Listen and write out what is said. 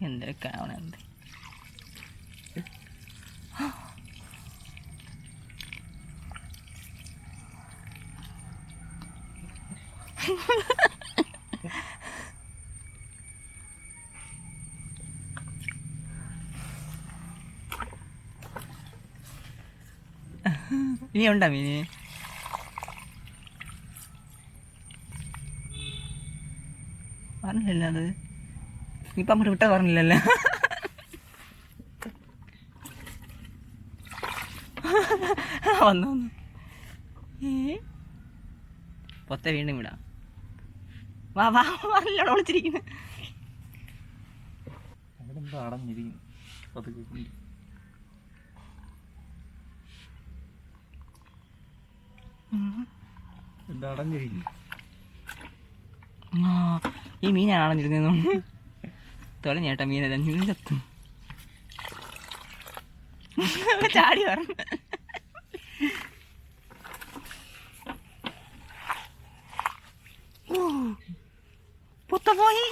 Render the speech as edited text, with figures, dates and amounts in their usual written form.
എന്തൊക്കെ ആവണെന്ത് ഇനി ഉണ്ടോ മീന്? പറഞ്ഞില്ലല്ലോ അത്. ഇപ്പം അങ്ങോട്ട് വിട്ടാ പറഞ്ഞില്ലല്ലോ. വന്നു വന്നു. പൊത്ത വീണ്ടും വിടാം. വാ വാ പറഞ്ഞില്ലോടെ വിളിച്ചിരിക്കുന്നു. അവിടെന്തോ അടഞ്ഞിരിക്കുന്നു. എന്താ അടഞ്ഞിരിക്കുന്നു? ഈ മീനാണ് അടഞ്ഞിരുന്നു. തൊലഞ്ഞേട്ടാ മീനല്ല, മീൻ ചത്തും. ചാടി പറഞ്ഞു. പൊത്ത പോയി.